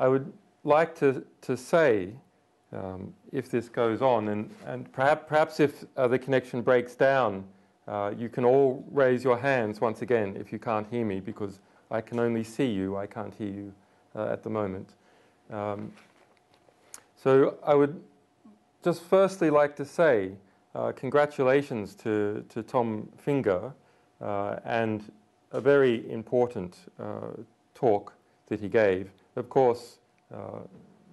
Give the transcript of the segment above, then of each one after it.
I would like to say, if this goes on, and perhaps if the connection breaks down, you can all raise your hands once again if you can't hear me, because I can only see you, I can't hear you at the moment. So I would just firstly like to say congratulations to Tom Finger and a very important talk that he gave. Of course,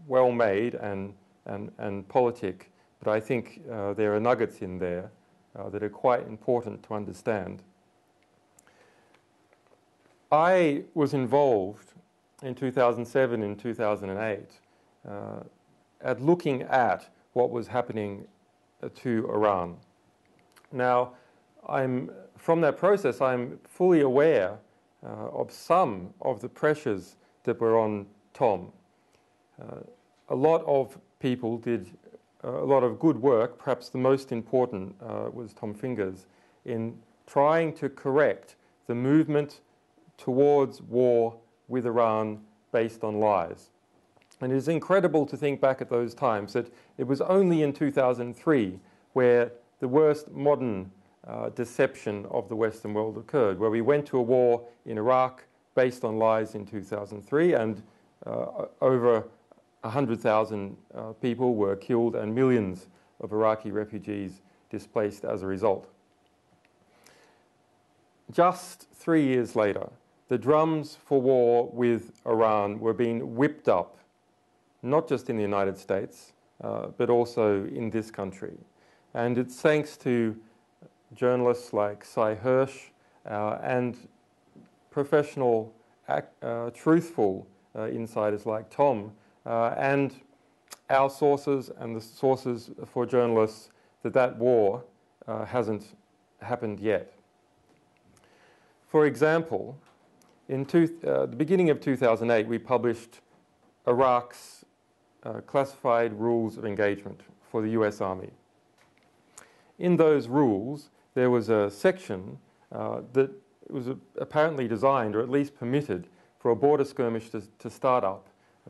well made and politic, but I think there are nuggets in there that are quite important to understand. I was involved in 2007 and 2008 at looking at what was happening to Iran. Now, from that process, I'm fully aware of some of the pressures that were on Tom. A lot of people did a lot of good work. Perhaps the most important was Tom Finger's in trying to correct the movement towards war with Iran based on lies. And it is incredible to think back at those times that it was only in 2003 where the worst modern deception of the Western world occurred, where we went to a war in Iraq based on lies in 2003, and over 100,000 people were killed and millions of Iraqi refugees displaced as a result. Just 3 years later, the drums for war with Iran were being whipped up, not just in the United States, but also in this country. And it's thanks to journalists like Cy Hirsch and professional, truthful insiders like Tom, and our sources and the sources for journalists, that war hasn't happened yet. For example, in the beginning of 2008, we published Iraq's classified rules of engagement for the US Army. In those rules, there was a section that was apparently designed, or at least permitted, for a border skirmish to start up,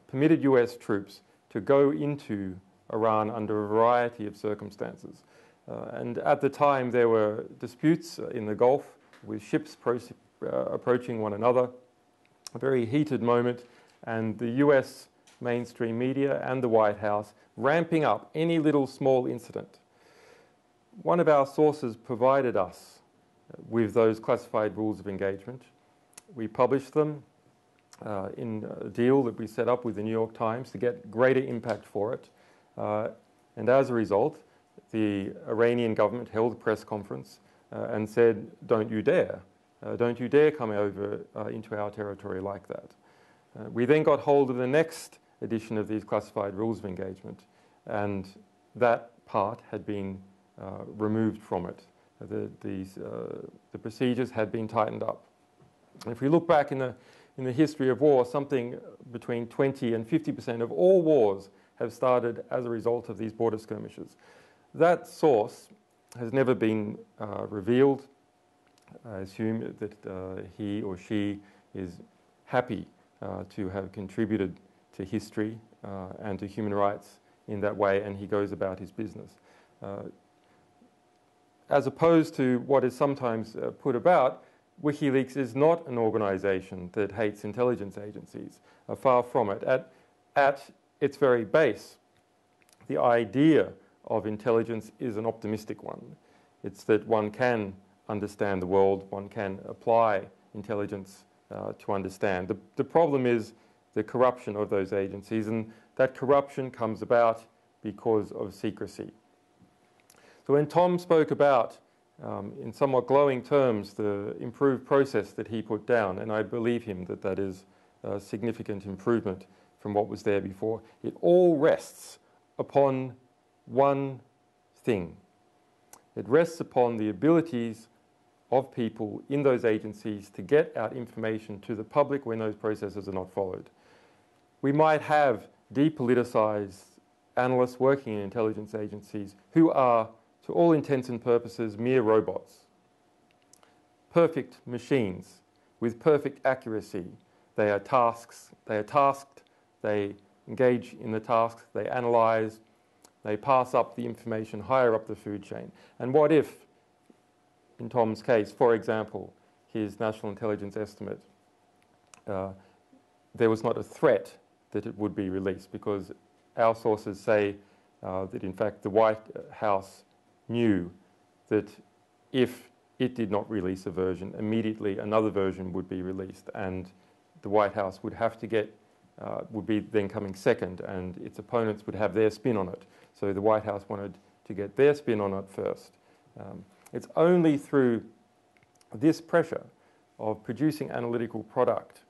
permitted US troops to go into Iran under a variety of circumstances. And at the time, there were disputes in the Gulf with ships approaching one another, a very heated moment, and the US mainstream media and the White House ramping up any little small incident. One of our sources provided us with those classified rules of engagement. We published them in a deal that we set up with the New York Times to get greater impact for it. And as a result, the Iranian government held a press conference and said, don't you dare come over into our territory like that. We then got hold of the next edition of these classified rules of engagement, and that part had been removed from it. The procedures had been tightened up. If we look back in the history of war, something between 20 and 50% of all wars have started as a result of these border skirmishes. That source has never been revealed. I assume that he or she is happy to have contributed to history and to human rights in that way, and he goes about his business. As opposed to what is sometimes put about, WikiLeaks is not an organization that hates intelligence agencies. Far from it. At its very base, the idea of intelligence is an optimistic one. It's that one can understand the world, one can apply intelligence to understand. The problem is the corruption of those agencies, and that corruption comes about because of secrecy. So when Tom spoke about, in somewhat glowing terms, the improved process that he put down, and I believe him that that is a significant improvement from what was there before, it all rests upon one thing. It rests upon the abilities of people in those agencies to get out information to the public when those processes are not followed. We might have depoliticized analysts working in intelligence agencies who are, to all intents and purposes, mere robots. Perfect machines with perfect accuracy. They are tasked they engage in the tasks, they analyze, they pass up the information higher up the food chain. And what if, in Tom's case, for example, his national intelligence estimate, there was not a threat that it would be released, because our sources say that in fact the White House knew that if it did not release a version, immediately another version would be released, and the White House would have to get, would be then coming second, and its opponents would have their spin on it. So the White House wanted to get their spin on it first. It's only through this pressure of producing analytical product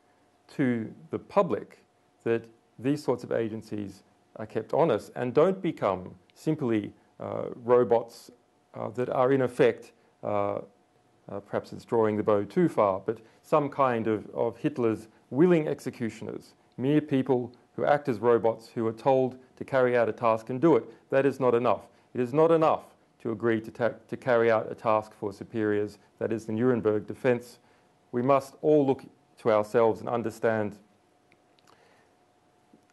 to the public that these sorts of agencies are kept honest and don't become simply robots that are in effect, perhaps it's drawing the bow too far, but some kind of Hitler's willing executioners, mere people who act as robots who are told to carry out a task and do it. That is not enough. It is not enough to agree to carry out a task for superiors. That is the Nuremberg defense. We must all look to ourselves and understand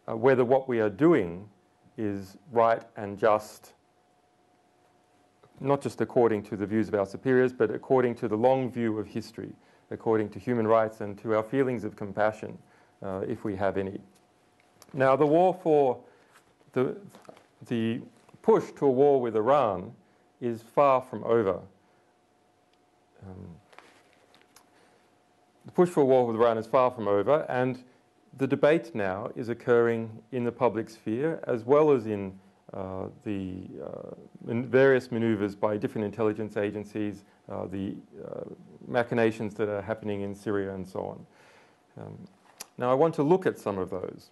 whether what we are doing is right and just, not just according to the views of our superiors, but according to the long view of history, according to human rights and to our feelings of compassion, if we have any. Now, the war for the push to a war with Iran is far from over. The push for a war with Iran is far from over, and the debate now is occurring in the public sphere as well as in various maneuvers by different intelligence agencies, the machinations that are happening in Syria and so on. Now I want to look at some of those.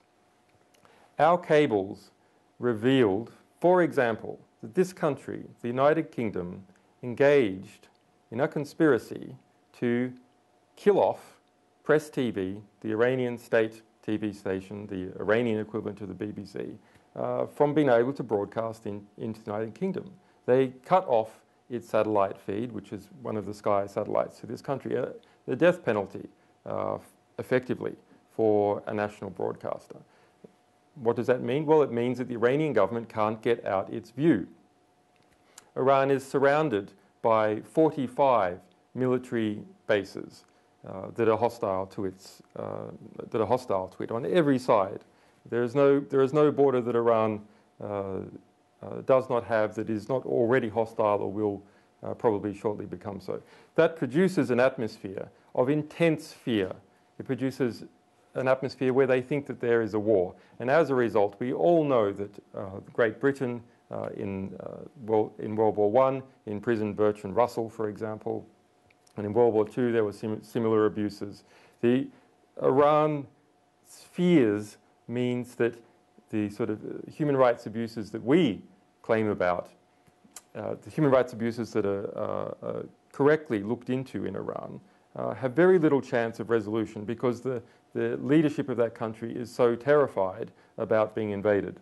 Our cables revealed, for example, that this country, the United Kingdom, engaged in a conspiracy to kill off Press TV, the Iranian state TV station, the Iranian equivalent to the BBC, from being able to broadcast into the United Kingdom. They cut off its satellite feed, which is one of the Sky satellites to this country, the death penalty, effectively, for a national broadcaster. What does that mean? Well, it means that the Iranian government can't get out its view. Iran is surrounded by 45 military bases that are hostile to it on every side. There is no border that Iran does not have that is not already hostile or will probably shortly become so. That produces an atmosphere of intense fear. It produces an atmosphere where they think that there is a war. And as a result, we all know that Great Britain in World War I imprisoned Bertrand Russell, for example, and in World War II there were similar abuses. The Iran fears means that the sort of human rights abuses that we claim about, the human rights abuses that are correctly looked into in Iran, have very little chance of resolution because the leadership of that country is so terrified about being invaded.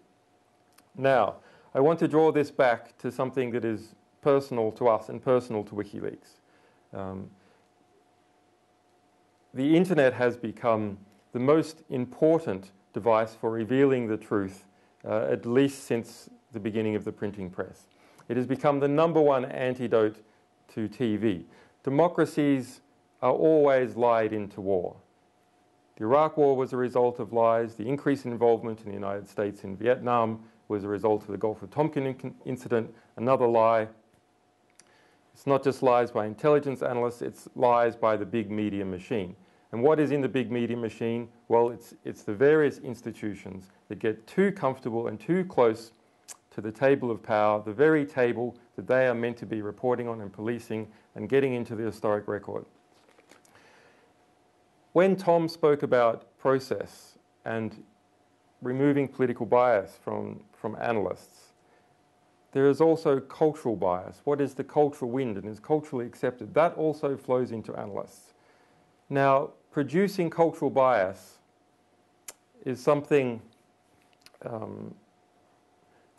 Now, I want to draw this back to something that is personal to us and personal to WikiLeaks. The internet has become the most important device for revealing the truth, at least since the beginning of the printing press. It has become the #1 antidote to TV. Democracies are always lied into war. The Iraq War was a result of lies. The increase in involvement in the United States in Vietnam was a result of the Gulf of Tonkin incident, another lie. It's not just lies by intelligence analysts, it's lies by the big media machine. And what is in the big media machine? Well, it's the various institutions that get too comfortable and too close to the table of power, the very table that they are meant to be reporting on and policing and getting into the historic record. When Tom spoke about process and removing political bias from analysts, there is also cultural bias. What is the cultural wind and is culturally accepted? That also flows into analysts. Now, producing cultural bias is something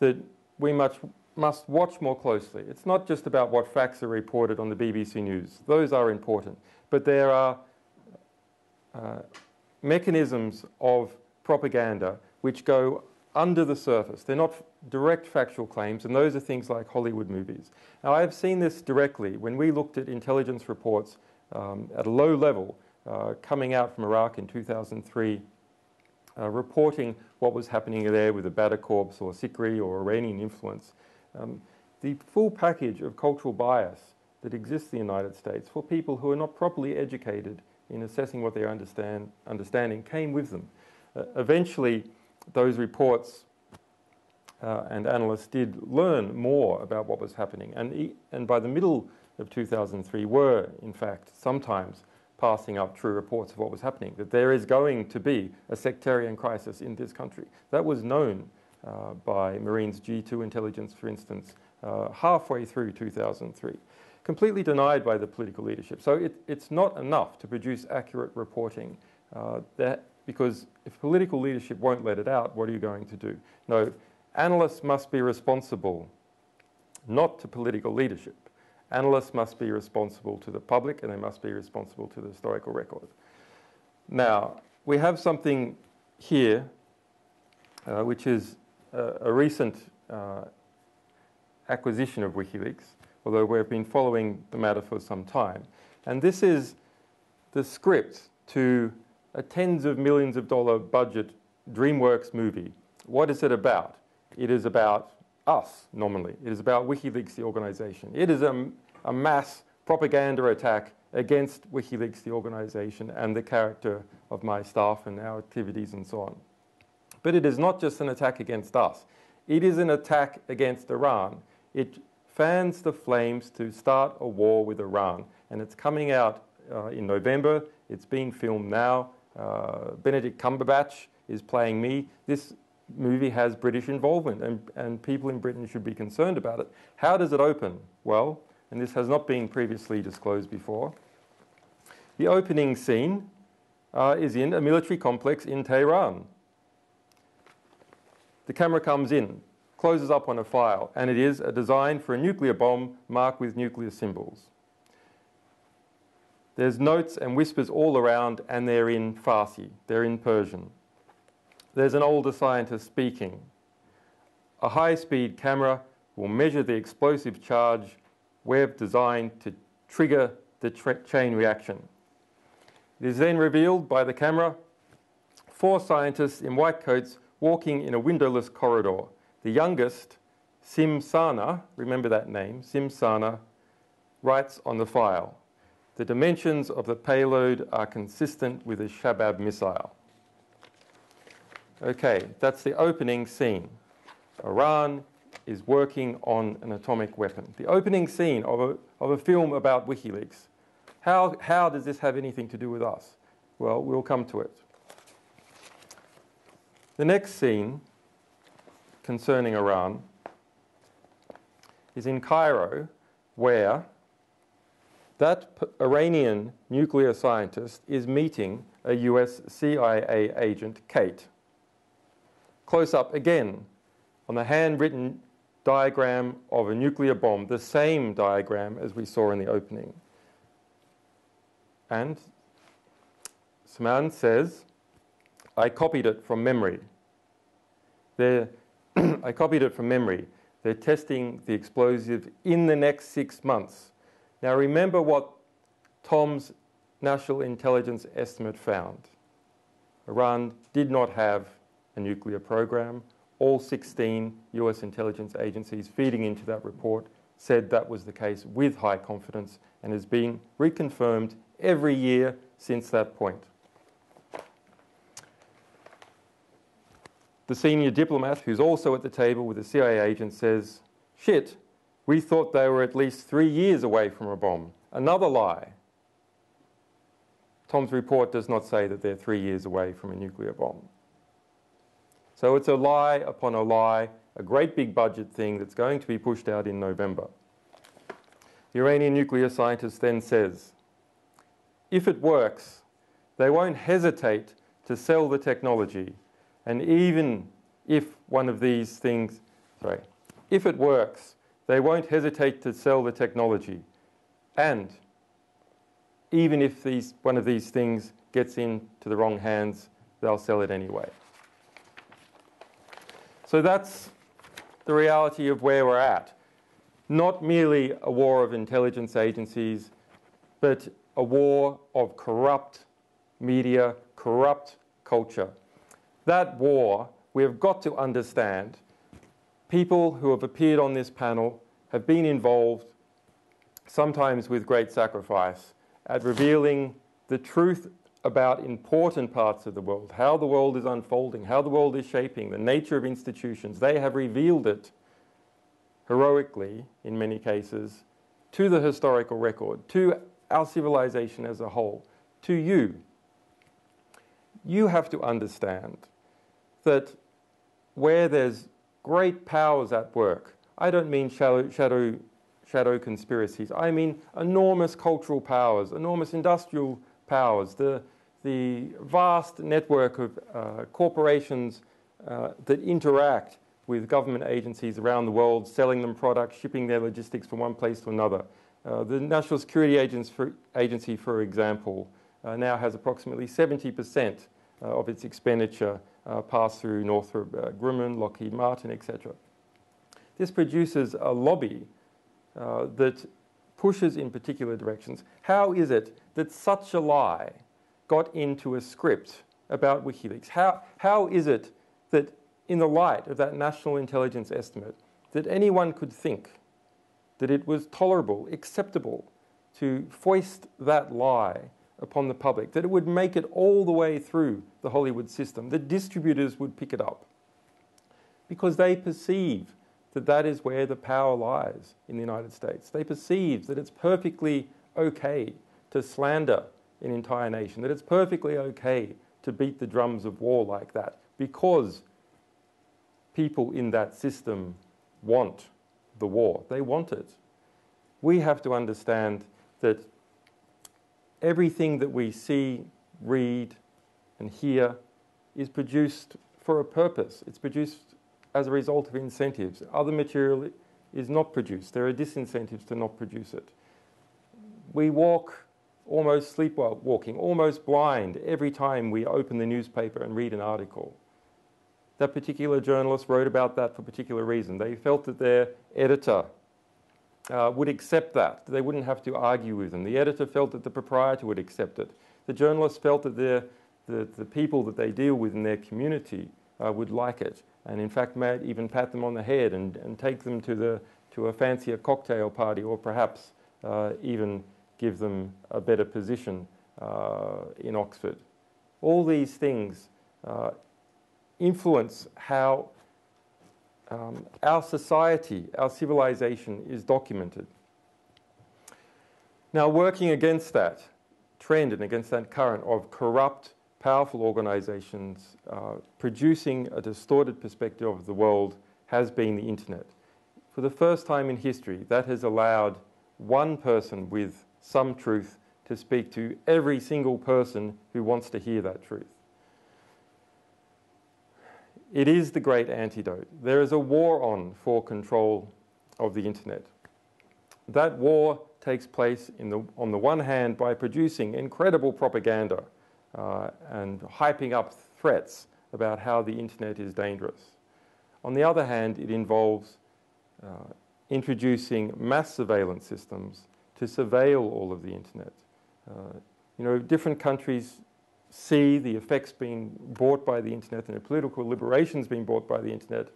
that we must watch more closely. It's not just about what facts are reported on the BBC News. Those are important. But there are mechanisms of propaganda which go under the surface. They're not direct factual claims, and those are things like Hollywood movies. Now, I have seen this directly when we looked at intelligence reports at a low level coming out from Iraq in 2003, reporting what was happening there with the Badr Corps or Sikri or Iranian influence. The full package of cultural bias that exists in the United States for people who are not properly educated in assessing what they're understanding came with them. Eventually, those reports and analysts did learn more about what was happening, and by the middle of 2003 were, in fact, sometimes passing up true reports of what was happening, that there is going to be a sectarian crisis in this country. That was known by Marines G2 intelligence, for instance, halfway through 2003. Completely denied by the political leadership. So it's not enough to produce accurate reporting because if political leadership won't let it out, what are you going to do? No, analysts must be responsible, not to political leadership. Analysts must be responsible to the public, and they must be responsible to the historical record. Now, we have something here, which is a recent acquisition of WikiLeaks, although we've been following the matter for some time. And this is the script to a tens of millions of dollar budget DreamWorks movie. What is it about? It is about us, nominally. It is about WikiLeaks, the organization. It is a mass propaganda attack against WikiLeaks, the organization, and the character of my staff and our activities and so on. But it is not just an attack against us. It is an attack against Iran. It fans the flames to start a war with Iran. And it's coming out in November. It's being filmed now. Benedict Cumberbatch is playing me. This movie has British involvement, and people in Britain should be concerned about it. How does it open? Well, and this has not been previously disclosed before, the opening scene is in a military complex in Tehran. The camera comes in, closes up on a file, and it is a design for a nuclear bomb marked with nuclear symbols. There's notes and whispers all around, and they're in Farsi, they're in Persian. There's an older scientist speaking. A high-speed camera will measure the explosive charge we've designed to trigger the chain reaction. It is then revealed by the camera 4 scientists in white coats walking in a windowless corridor. The youngest, Simsana, remember that name, Simsana, writes on the file, "The dimensions of the payload are consistent with a Shabab missile." Okay, that's the opening scene. Iran is working on an atomic weapon. The opening scene of a film about WikiLeaks. How does this have anything to do with us? Well, we'll come to it. The next scene concerning Iran is in Cairo, where that Iranian nuclear scientist is meeting a US CIA agent, Kate. Close up again on the handwritten diagram of a nuclear bomb, the same diagram as we saw in the opening. And Saman says, I copied it from memory. I copied it from memory. They're testing the explosive in the next 6 months. Now remember what Tom's national intelligence estimate found. Iran did not have a nuclear program. All 16 US intelligence agencies feeding into that report said that was the case with high confidence and has been reconfirmed every year since that point. The senior diplomat, who's also at the table with the CIA agent, says, "Shit, we thought they were at least 3 years away from a bomb." Another lie. Tom's report does not say that they're 3 years away from a nuclear bomb. So it's a lie upon a lie, a great big budget thing that's going to be pushed out in November. The Iranian nuclear scientist then says, if it works, they won't hesitate to sell the technology. And even if one of these things, if it works, they won't hesitate to sell the technology. And even if one of these things gets into the wrong hands, they'll sell it anyway. So that's the reality of where we're at. Not merely a war of intelligence agencies, but a war of corrupt media, corrupt culture. That war, we have got to understand. People who have appeared on this panel have been involved, sometimes with great sacrifice, at revealing the truth about important parts of the world, how the world is unfolding, how the world is shaping, the nature of institutions. They have revealed it heroically, in many cases, to the historical record, to our civilization as a whole, to you. You have to understand that where there's great powers at work, I don't mean shadow conspiracies, I mean enormous cultural powers, enormous industrial powers, the vast network of corporations that interact with government agencies around the world, selling them products, shipping their logistics from one place to another. The National Security Agency, for example, now has approximately 70% of its expenditure pass through Northrop Grumman, Lockheed Martin, etc. This produces a lobby that pushes in particular directions. How is it that such a lie got into a script about WikiLeaks? How is it that in the light of that national intelligence estimate that anyone could think that it was tolerable, acceptable to foist that lie upon the public, that it would make it all the way through the Hollywood system, that distributors would pick it up? Because they perceive that that is where the power lies in the United States. They perceive that it's perfectly okay to slander an entire nation, that it's perfectly okay to beat the drums of war like that, because people in that system want the war. They want it. We have to understand that everything that we see, read, and hear is produced for a purpose. It's produced as a result of incentives. Other material is not produced. There are disincentives to not produce it. We walk almost sleepwalking, almost blind every time we open the newspaper and read an article. That particular journalist wrote about that for a particular reason. They felt that their editor would accept that. They wouldn't have to argue with them. The editor felt that the proprietor would accept it. The journalist felt that the people that they deal with in their community would like it, and in fact might even pat them on the head and take them to a fancier cocktail party, or perhaps even give them a better position in Oxford. All these things influence how our society, our civilization is documented. Now, working against that trend and against that current of corrupt, powerful organizations producing a distorted perspective of the world has been the internet. For the first time in history, that has allowed one person with some truth to speak to every single person who wants to hear that truth. It is the great antidote. There is a war on for control of the internet. That war takes place on the one hand by producing incredible propaganda and hyping up threats about how the internet is dangerous. On the other hand, it involves introducing mass surveillance systems to surveil all of the internet. Different countries see the effects being brought by the internet and the political liberations being brought by the internet.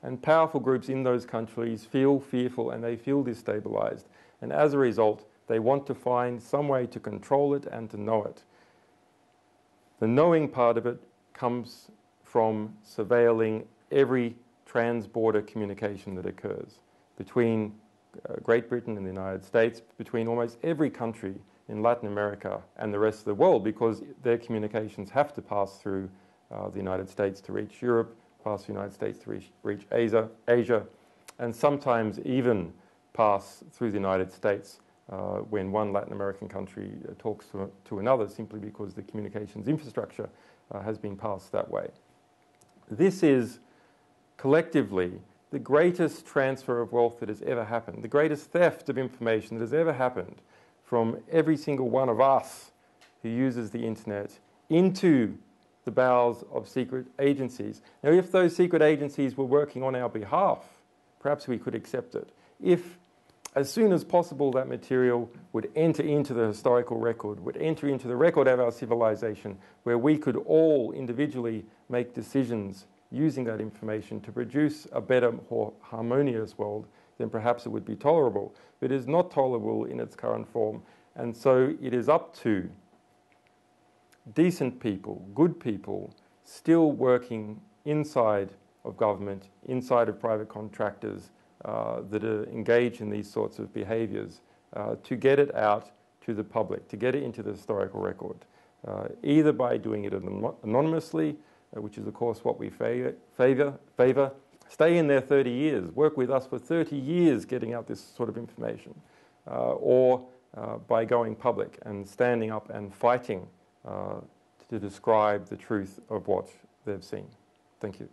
And powerful groups in those countries feel fearful and they feel destabilized. And as a result, they want to find some way to control it and to know it. The knowing part of it comes from surveilling every trans-border communication that occurs between Great Britain and the United States, between almost every country in Latin America and the rest of the world, because their communications have to pass through the United States to reach Europe, pass through the United States to reach Asia, and sometimes even pass through the United States when one Latin American country talks to another, simply because the communications infrastructure has been passed that way. This is collectively the greatest transfer of wealth that has ever happened, the greatest theft of information that has ever happened from every single one of us who uses the internet into the bowels of secret agencies. Now, if those secret agencies were working on our behalf, perhaps we could accept it. If, as soon as possible, that material would enter into the historical record, would enter into the record of our civilization, where we could all individually make decisions using that information to produce a better, more harmonious world, then perhaps it would be tolerable. But it is not tolerable in its current form. And so it is up to decent people, good people, still working inside of government, inside of private contractors that are engaged in these sorts of behaviours, to get it out to the public, to get it into the historical record, either by doing it anonymously, which is of course what we favour. Stay in there 30 years, work with us for 30 years getting out this sort of information, or by going public and standing up and fighting to describe the truth of what they've seen. Thank you.